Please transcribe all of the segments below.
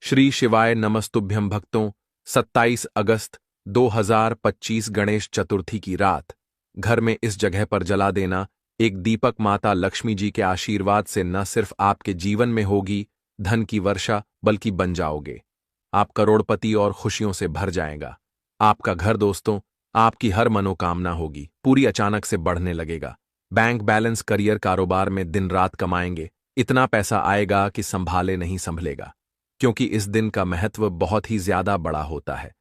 श्री शिवाय नमस्तुभ्यं भक्तों। 27 अगस्त 2025 गणेश चतुर्थी की रात घर में इस जगह पर जला देना एक दीपक माता लक्ष्मी जी के आशीर्वाद से न सिर्फ आपके जीवन में होगी धन की वर्षा, बल्कि बन जाओगे आप करोड़पति और खुशियों से भर जाएगा। आपका घर दोस्तों, आपकी हर मनोकामना होगी पूरी अचानक से बढ़ने लगेगा। बैंक बैलेंस, करियर, कारोबार में दिन रात कमाएंगे, इतना पैसा आएगा कि संभाले नहीं संभलेगा। क्योंकि इस दिन का महत्व बहुत ही ज्यादा बड़ा होता है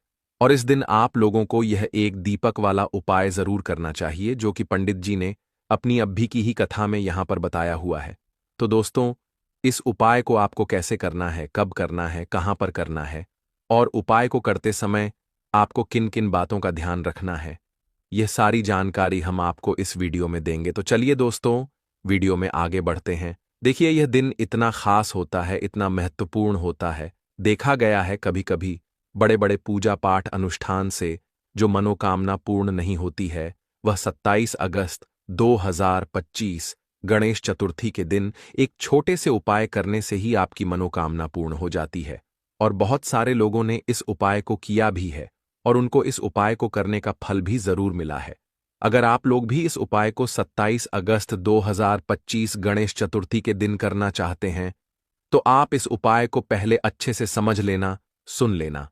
और इस दिन आप लोगों को यह एक दीपक वाला उपाय जरूर करना चाहिए, जो कि पंडित जी ने अपनी अभी की ही कथा में यहां पर बताया हुआ है। तो दोस्तों, इस उपाय को आपको कैसे करना है, कब करना है, कहां पर करना है और उपाय को करते समय आपको किन किन बातों का ध्यान रखना है, यह सारी जानकारी हम आपको इस वीडियो में देंगे। तो चलिए दोस्तों, वीडियो में आगे बढ़ते हैं। देखिए, यह दिन इतना खास होता है, इतना महत्वपूर्ण होता है। देखा गया है कभी कभी बड़े बड़े पूजा पाठ अनुष्ठान से जो मनोकामना पूर्ण नहीं होती है, वह 27 अगस्त 2025 गणेश चतुर्थी के दिन एक छोटे से उपाय करने से ही आपकी मनोकामना पूर्ण हो जाती है। और बहुत सारे लोगों ने इस उपाय को किया भी है और उनको इस उपाय को करने का फल भी जरूर मिला है। अगर आप लोग भी इस उपाय को 27 अगस्त 2025 गणेश चतुर्थी के दिन करना चाहते हैं, तो आप इस उपाय को पहले अच्छे से समझ लेना, सुन लेना,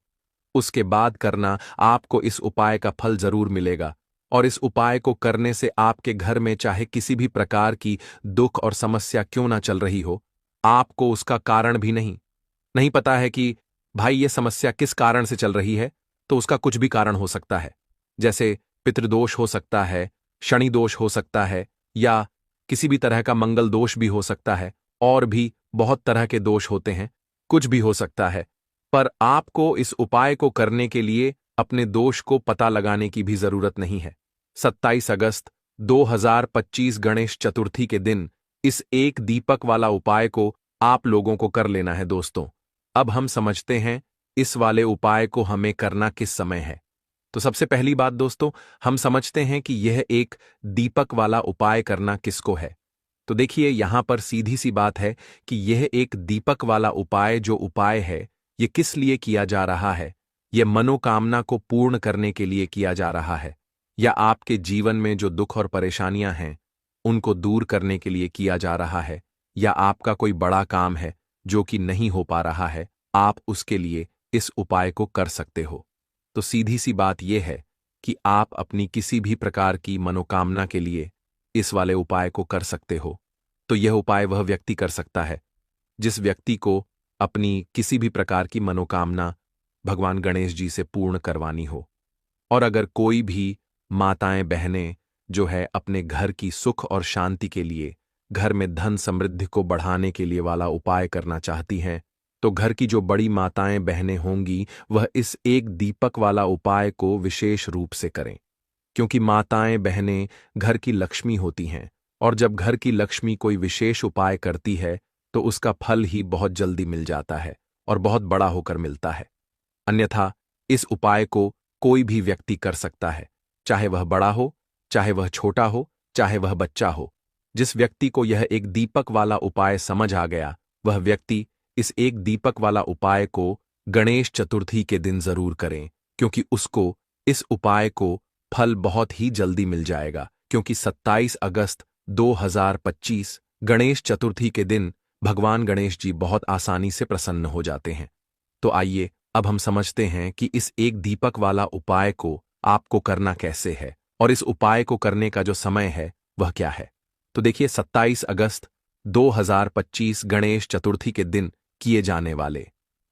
उसके बाद करना। आपको इस उपाय का फल जरूर मिलेगा और इस उपाय को करने से आपके घर में चाहे किसी भी प्रकार की दुख और समस्या क्यों ना चल रही हो, आपको उसका कारण भी नहीं पता है कि भाई ये समस्या किस कारण से चल रही है, तो उसका कुछ भी कारण हो सकता है। जैसे पितृदोष हो सकता है, शनि दोष हो सकता है, या किसी भी तरह का मंगल दोष भी हो सकता है, और भी बहुत तरह के दोष होते हैं, कुछ भी हो सकता है। पर आपको इस उपाय को करने के लिए अपने दोष को पता लगाने की भी जरूरत नहीं है। 27 अगस्त 2025 गणेश चतुर्थी के दिन इस एक दीपक वाला उपाय को आप लोगों को कर लेना है दोस्तों। अब हम समझते हैं इस वाले उपाय को हमें करना किस समय है। तो सबसे पहली बात दोस्तों, हम समझते हैं कि यह एक दीपक वाला उपाय करना किसको है। तो देखिए, यहां पर सीधी सी बात है कि यह एक दीपक वाला उपाय जो उपाय है, यह किस लिए किया जा रहा है। यह मनोकामना को पूर्ण करने के लिए किया जा रहा है, या आपके जीवन में जो दुख और परेशानियां हैं उनको दूर करने के लिए किया जा रहा है, या आपका कोई बड़ा काम है जो कि नहीं हो पा रहा है, आप उसके लिए इस उपाय को कर सकते हो। तो सीधी सी बात यह है कि आप अपनी किसी भी प्रकार की मनोकामना के लिए इस वाले उपाय को कर सकते हो। तो यह उपाय वह व्यक्ति कर सकता है जिस व्यक्ति को अपनी किसी भी प्रकार की मनोकामना भगवान गणेश जी से पूर्ण करवानी हो। और अगर कोई भी माताएं, बहनें जो है अपने घर की सुख और शांति के लिए, घर में धन समृद्धि को बढ़ाने के लिए वाला उपाय करना चाहती हैं, तो घर की जो बड़ी माताएं, बहनें होंगी, वह इस एक दीपक वाला उपाय को विशेष रूप से करें। क्योंकि माताएं, बहनें घर की लक्ष्मी होती हैं और जब घर की लक्ष्मी कोई विशेष उपाय करती है तो उसका फल ही बहुत जल्दी मिल जाता है और बहुत बड़ा होकर मिलता है। अन्यथा इस उपाय को कोई भी व्यक्ति कर सकता है, चाहे वह बड़ा हो, चाहे वह छोटा हो, चाहे वह बच्चा हो। जिस व्यक्ति को यह एक दीपक वाला उपाय समझ आ गया, वह व्यक्ति इस एक दीपक वाला उपाय को गणेश चतुर्थी के दिन जरूर करें, क्योंकि उसको इस उपाय को फल बहुत ही जल्दी मिल जाएगा। क्योंकि 27 अगस्त 2025 गणेश चतुर्थी के दिन भगवान गणेश जी बहुत आसानी से प्रसन्न हो जाते हैं। तो आइए अब हम समझते हैं कि इस एक दीपक वाला उपाय को आपको करना कैसे है और इस उपाय को करने का जो समय है वह क्या है। तो देखिए, 27 अगस्त 2025 गणेश चतुर्थी के दिन किए जाने वाले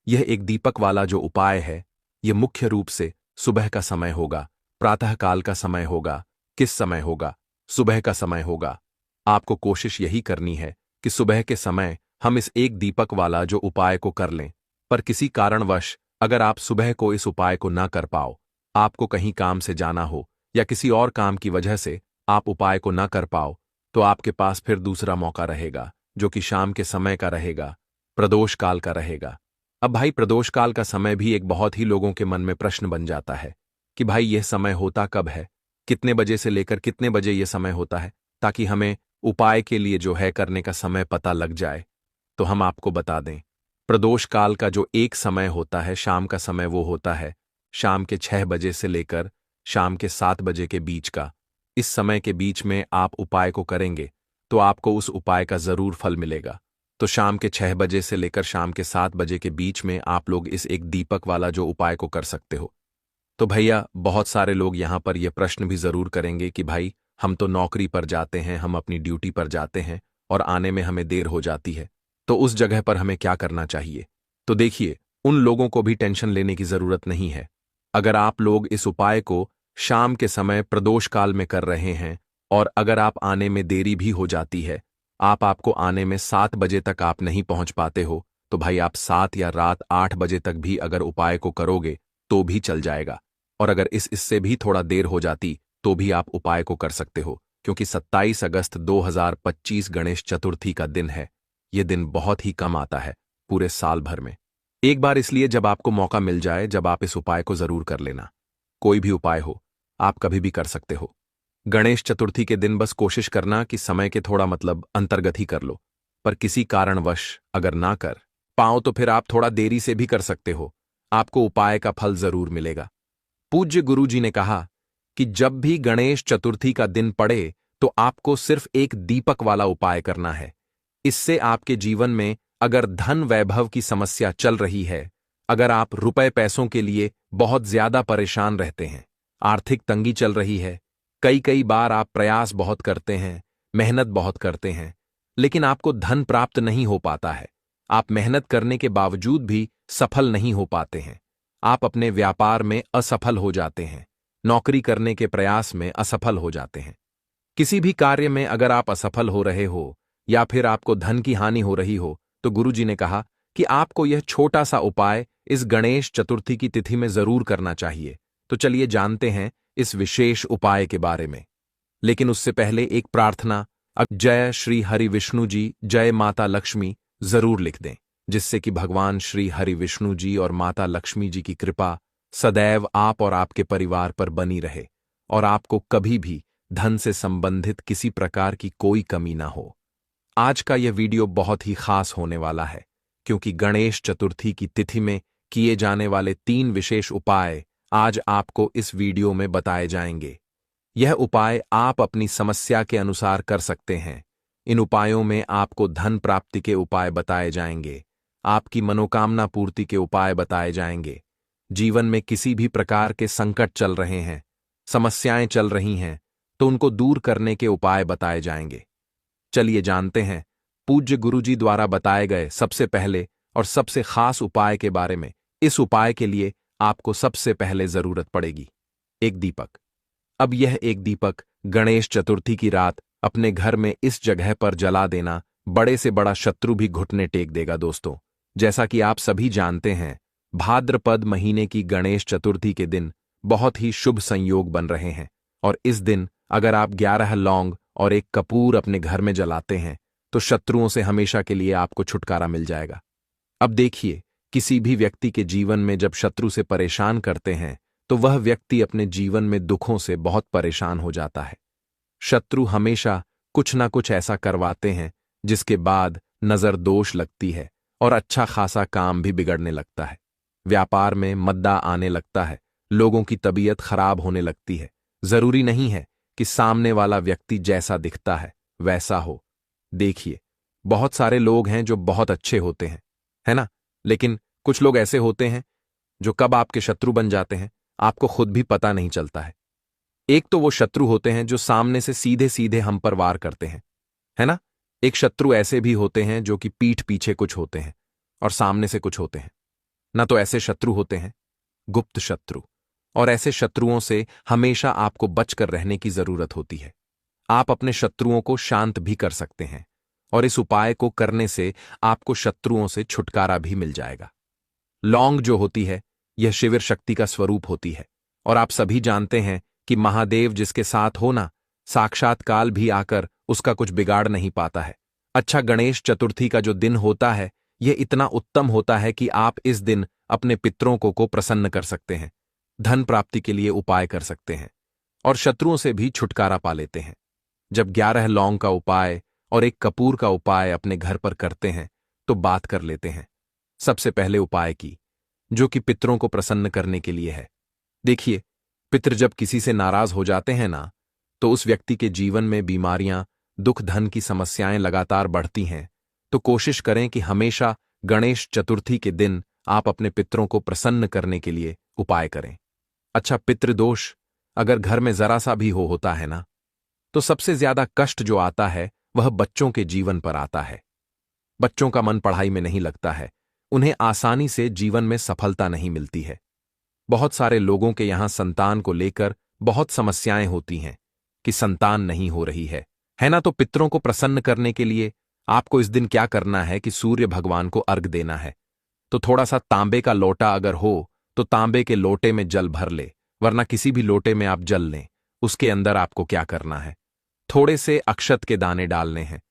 यह एक दीपक वाला जो उपाय है, यह मुख्य रूप से सुबह का समय होगा, प्रातःकाल का समय होगा। किस समय होगा? सुबह का समय होगा। आपको कोशिश यही करनी है कि सुबह के समय हम इस एक दीपक वाला जो उपाय को कर लें। पर किसी कारणवश अगर आप सुबह को इस उपाय को ना कर पाओ, आपको कहीं काम से जाना हो या किसी और काम की वजह से आप उपाय को ना कर पाओ, तो आपके पास फिर दूसरा मौका रहेगा, जो कि शाम के समय का रहेगा, प्रदोष काल का रहेगा। अब भाई, प्रदोष काल का समय भी एक बहुत ही लोगों के मन में प्रश्न बन जाता है कि भाई यह समय होता कब है, कितने बजे से लेकर कितने बजे यह समय होता है, ताकि हमें उपाय के लिए जो है करने का समय पता लग जाए। तो हम आपको बता दें, प्रदोष काल का जो एक समय होता है, शाम का समय, वो होता है शाम के 6 बजे से लेकर शाम के 7 बजे के बीच का। इस समय के बीच में आप उपाय को करेंगे तो आपको उस उपाय का जरूर फल मिलेगा। तो शाम के 6 बजे से लेकर शाम के 7 बजे के बीच में आप लोग इस एक दीपक वाला जो उपाय को कर सकते हो। तो भैया, बहुत सारे लोग यहाँ पर यह प्रश्न भी जरूर करेंगे कि भाई, हम तो नौकरी पर जाते हैं, हम अपनी ड्यूटी पर जाते हैं और आने में हमें देर हो जाती है, तो उस जगह पर हमें क्या करना चाहिए? तो देखिए, उन लोगों को भी टेंशन लेने की जरूरत नहीं है। अगर आप लोग इस उपाय को शाम के समय प्रदोष काल में कर रहे हैं और अगर आप आने में देरी भी हो जाती है, आपको आने में 7 बजे तक आप नहीं पहुंच पाते हो, तो भाई आप 7 या रात 8 बजे तक भी अगर उपाय को करोगे तो भी चल जाएगा। और अगर इससे भी थोड़ा देर हो जाती तो भी आप उपाय को कर सकते हो, क्योंकि 27 अगस्त 2025 गणेश चतुर्थी का दिन है। यह दिन बहुत ही कम आता है पूरे साल भर में। एक बार इसलिए जब आपको मौका मिल जाए, जब आप इस उपाय को जरूर कर लेना। कोई भी उपाय हो, आप कभी भी कर सकते हो। गणेश चतुर्थी के दिन बस कोशिश करना कि समय के थोड़ा अंतर्गत ही कर लो, पर किसी कारणवश अगर ना कर पाओ तो फिर आप थोड़ा देरी से भी कर सकते हो, आपको उपाय का फल जरूर मिलेगा। पूज्य गुरुजी ने कहा कि जब भी गणेश चतुर्थी का दिन पड़े तो आपको सिर्फ एक दीपक वाला उपाय करना है। इससे आपके जीवन में अगर धन वैभव की समस्या चल रही है, अगर आप रुपए पैसों के लिए बहुत ज्यादा परेशान रहते हैं, आर्थिक तंगी चल रही है, कई बार आप प्रयास बहुत करते हैं, मेहनत बहुत करते हैं, लेकिन आपको धन प्राप्त नहीं हो पाता है, आप मेहनत करने के बावजूद भी सफल नहीं हो पाते हैं, आप अपने व्यापार में असफल हो जाते हैं, नौकरी करने के प्रयास में असफल हो जाते हैं, किसी भी कार्य में अगर आप असफल हो रहे हो या फिर आपको धन की हानि हो रही हो, तो गुरुजी ने कहा कि आपको यह छोटा सा उपाय इस गणेश चतुर्थी की तिथि में जरूर करना चाहिए। तो चलिए जानते हैं इस विशेष उपाय के बारे में। लेकिन उससे पहले एक प्रार्थना, जय श्री हरि विष्णु जी, जय माता लक्ष्मी जरूर लिख दें, जिससे कि भगवान श्री हरि विष्णु जी और माता लक्ष्मी जी की कृपा सदैव आप और आपके परिवार पर बनी रहे और आपको कभी भी धन से संबंधित किसी प्रकार की कोई कमी ना हो। आज का यह वीडियो बहुत ही खास होने वाला है, क्योंकि गणेश चतुर्थी की तिथि में किए जाने वाले 3 विशेष उपाय आज आपको इस वीडियो में बताए जाएंगे। यह उपाय आप अपनी समस्या के अनुसार कर सकते हैं। इन उपायों में आपको धन प्राप्ति के उपाय बताए जाएंगे, आपकी मनोकामना पूर्ति के उपाय बताए जाएंगे। जीवन में किसी भी प्रकार के संकट चल रहे हैं, समस्याएं चल रही हैं, तो उनको दूर करने के उपाय बताए जाएंगे। चलिए जानते हैं पूज्य गुरुजी द्वारा बताए गए सबसे पहले और सबसे खास उपाय के बारे में। इस उपाय के लिए आपको सबसे पहले जरूरत पड़ेगी एक दीपक। अब यह एक दीपक गणेश चतुर्थी की रात अपने घर में इस जगह पर जला देना बड़े से बड़ा शत्रु भी घुटने टेक देगा। दोस्तों, जैसा कि आप सभी जानते हैं, भाद्रपद महीने की गणेश चतुर्थी के दिन बहुत ही शुभ संयोग बन रहे हैं और इस दिन अगर आप 11 लौंग और एक कपूर अपने घर में जलाते हैं तो शत्रुओं से हमेशा के लिए आपको छुटकारा मिल जाएगा। अब देखिए, किसी भी व्यक्ति के जीवन में जब शत्रु से परेशान करते हैं तो वह व्यक्ति अपने जीवन में दुखों से बहुत परेशान हो जाता है। शत्रु हमेशा कुछ ना कुछ ऐसा करवाते हैं जिसके बाद नजर दोष लगती है और अच्छा खासा काम भी बिगड़ने लगता है। व्यापार में मद्दा आने लगता है, लोगों की तबीयत खराब होने लगती है। जरूरी नहीं है कि सामने वाला व्यक्ति जैसा दिखता है वैसा हो। देखिए, बहुत सारे लोग हैं जो बहुत अच्छे होते हैं, है ना, लेकिन कुछ लोग ऐसे होते हैं जो कब आपके शत्रु बन जाते हैं आपको खुद भी पता नहीं चलता है। एक तो वो शत्रु होते हैं जो सामने से सीधे सीधे हम पर वार करते हैं, है ना। एक शत्रु ऐसे भी होते हैं जो कि पीठ पीछे कुछ होते हैं और सामने से कुछ होते हैं ना। तो ऐसे शत्रु होते हैं गुप्त शत्रु, और ऐसे शत्रुओं से हमेशा आपको बचकर रहने की जरूरत होती है। आप अपने शत्रुओं को शांत भी कर सकते हैं और इस उपाय को करने से आपको शत्रुओं से छुटकारा भी मिल जाएगा। लौंग जो होती है यह शिविर शक्ति का स्वरूप होती है और आप सभी जानते हैं कि महादेव जिसके साथ हो ना, साक्षात काल भी आकर उसका कुछ बिगाड़ नहीं पाता है। अच्छा, गणेश चतुर्थी का जो दिन होता है यह इतना उत्तम होता है कि आप इस दिन अपने पितरों को प्रसन्न कर सकते हैं, धन प्राप्ति के लिए उपाय कर सकते हैं और शत्रुओं से भी छुटकारा पा लेते हैं। जब 11 लौंग का उपाय और एक कपूर का उपाय अपने घर पर करते हैं तो बात कर लेते हैं। सबसे पहले उपाय की, जो कि पितरों को प्रसन्न करने के लिए है। देखिए, पितर जब किसी से नाराज हो जाते हैं ना, तो उस व्यक्ति के जीवन में बीमारियां, दुख, धन की समस्याएं लगातार बढ़ती हैं। तो कोशिश करें कि हमेशा गणेश चतुर्थी के दिन आप अपने पितरों को प्रसन्न करने के लिए उपाय करें। अच्छा, पितृदोष अगर घर में जरा सा भी होता है ना, तो सबसे ज्यादा कष्ट जो आता है वह बच्चों के जीवन पर आता है। बच्चों का मन पढ़ाई में नहीं लगता है, उन्हें आसानी से जीवन में सफलता नहीं मिलती है। बहुत सारे लोगों के यहां संतान को लेकर बहुत समस्याएं होती हैं कि संतान नहीं हो रही है ना। तो पितरों को प्रसन्न करने के लिए आपको इस दिन क्या करना है कि सूर्य भगवान को अर्घ देना है। तो थोड़ा सा तांबे का लोटा अगर हो तो तांबे के लोटे में जल भर ले, वरना किसी भी लोटे में आप जल लें। उसके अंदर आपको क्या करना है, थोड़े से अक्षत के दाने डालने हैं,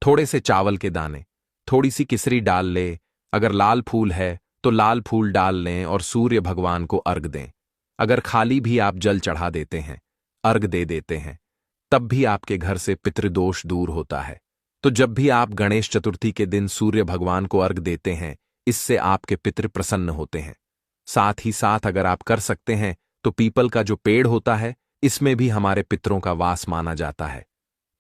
थोड़े से चावल के दाने, थोड़ी सी किसरी डाल ले, अगर लाल फूल है तो लाल फूल डाल लें और सूर्य भगवान को अर्घ दें। अगर खाली भी आप जल चढ़ा देते हैं, अर्घ दे देते हैं, तब भी आपके घर से पितृदोष दूर होता है। तो जब भी आप गणेश चतुर्थी के दिन सूर्य भगवान को अर्घ देते हैं, इससे आपके पितृ प्रसन्न होते हैं। साथ ही साथ अगर आप कर सकते हैं तो पीपल का जो पेड़ होता है, इसमें भी हमारे पितरों का वास माना जाता है।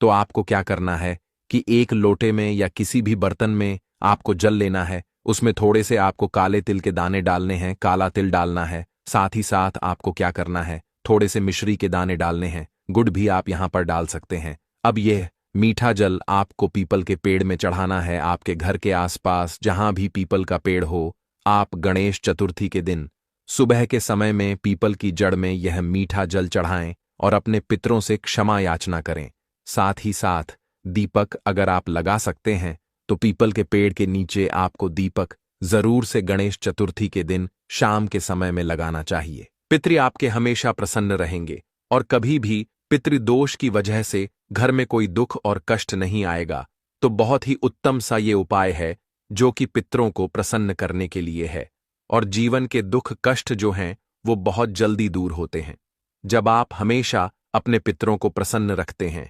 तो आपको क्या करना है कि एक लोटे में या किसी भी बर्तन में आपको जल लेना है, उसमें थोड़े से आपको काले तिल के दाने डालने हैं, काला तिल डालना है। साथ ही साथ आपको क्या करना है, थोड़े से मिश्री के दाने डालने हैं, गुड़ भी आप यहां पर डाल सकते हैं। अब यह मीठा जल आपको पीपल के पेड़ में चढ़ाना है। आपके घर के आसपास जहां भी पीपल का पेड़ हो, आप गणेश चतुर्थी के दिन सुबह के समय में पीपल की जड़ में यह मीठा जल चढ़ाएं और अपने पितरों से क्षमा याचना करें। साथ ही साथ दीपक अगर आप लगा सकते हैं तो पीपल के पेड़ के नीचे आपको दीपक जरूर से गणेश चतुर्थी के दिन शाम के समय में लगाना चाहिए। पितृ आपके हमेशा प्रसन्न रहेंगे और कभी भी पितृदोष की वजह से घर में कोई दुख और कष्ट नहीं आएगा। तो बहुत ही उत्तम सा ये उपाय है जो कि पितरों को प्रसन्न करने के लिए है, और जीवन के दुख कष्ट जो हैं वो बहुत जल्दी दूर होते हैं जब आप हमेशा अपने पितरों को प्रसन्न रखते हैं।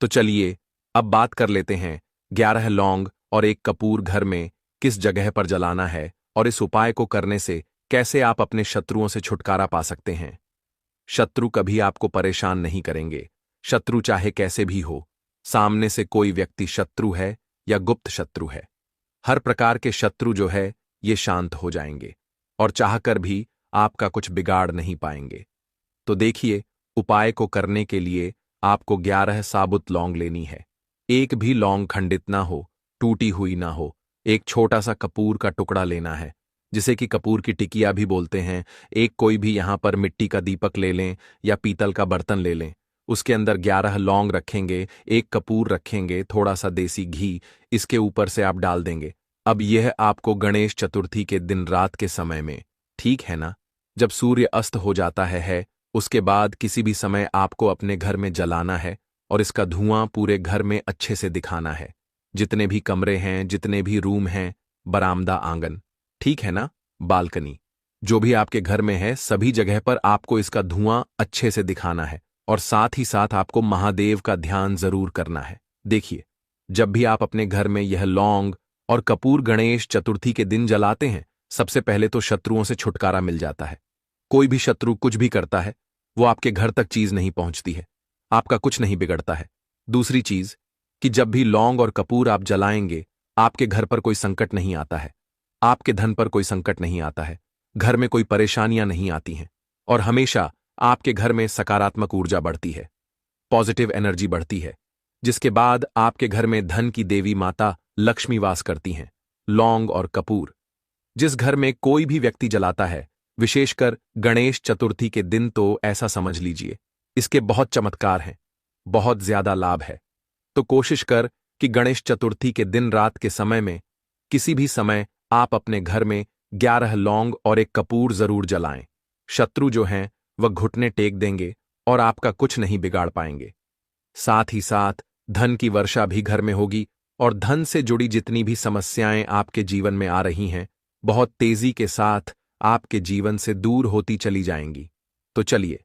तो चलिए अब बात कर लेते हैं 11 लौंग और 1 कपूर घर में किस जगह पर जलाना है, और इस उपाय को करने से कैसे आप अपने शत्रुओं से छुटकारा पा सकते हैं। शत्रु कभी आपको परेशान नहीं करेंगे। शत्रु चाहे कैसे भी हो, सामने से कोई व्यक्ति शत्रु है या गुप्त शत्रु है, हर प्रकार के शत्रु जो है ये शांत हो जाएंगे और चाहकर भी आपका कुछ बिगाड़ नहीं पाएंगे। तो देखिए, उपाय को करने के लिए आपको 11 साबुत लौंग लेनी है। एक भी लौंग खंडित ना हो, टूटी हुई ना हो। एक छोटा सा कपूर का टुकड़ा लेना है, जिसे कि कपूर की टिकिया भी बोलते हैं। एक कोई भी यहां पर मिट्टी का दीपक ले लें या पीतल का बर्तन ले लें। उसके अंदर 11 लौंग रखेंगे, 1 कपूर रखेंगे, थोड़ा सा देसी घी इसके ऊपर से आप डाल देंगे। अब यह आपको गणेश चतुर्थी के दिन रात के समय में, ठीक है ना, जब सूर्य अस्त हो जाता है उसके बाद किसी भी समय आपको अपने घर में जलाना है और इसका धुआं पूरे घर में अच्छे से दिखाना है। जितने भी कमरे हैं, जितने भी रूम हैं, बरामदा, आंगन, ठीक है ना, बालकनी, जो भी आपके घर में है, सभी जगह पर आपको इसका धुआं अच्छे से दिखाना है। और साथ ही साथ आपको महादेव का ध्यान जरूर करना है। देखिए, जब भी आप अपने घर में यह लौंग और कपूर गणेश चतुर्थी के दिन जलाते हैं, सबसे पहले तो शत्रुओं से छुटकारा मिल जाता है। कोई भी शत्रु कुछ भी करता है, वो आपके घर तक चीज नहीं पहुंचती है, आपका कुछ नहीं बिगड़ता है। दूसरी चीज कि जब भी लौंग और कपूर आप जलाएंगे, आपके घर पर कोई संकट नहीं आता है, आपके धन पर कोई संकट नहीं आता है, घर में कोई परेशानियां नहीं आती हैं, और हमेशा आपके घर में सकारात्मक ऊर्जा बढ़ती है, पॉजिटिव एनर्जी बढ़ती है, जिसके बाद आपके घर में धन की देवी माता लक्ष्मी वास करती हैं। लौंग और कपूर जिस घर में कोई भी व्यक्ति जलाता है, विशेषकर गणेश चतुर्थी के दिन, तो ऐसा समझ लीजिए इसके बहुत चमत्कार हैं, बहुत ज्यादा लाभ है। तो कोशिश कर कि गणेश चतुर्थी के दिन रात के समय में किसी भी समय आप अपने घर में 11 लौंग और 1 कपूर जरूर जलाएं। शत्रु जो हैं वह घुटने टेक देंगे और आपका कुछ नहीं बिगाड़ पाएंगे। साथ ही साथ धन की वर्षा भी घर में होगी और धन से जुड़ी जितनी भी समस्याएं आपके जीवन में आ रही हैं, बहुत तेजी के साथ आपके जीवन से दूर होती चली जाएंगी। तो चलिए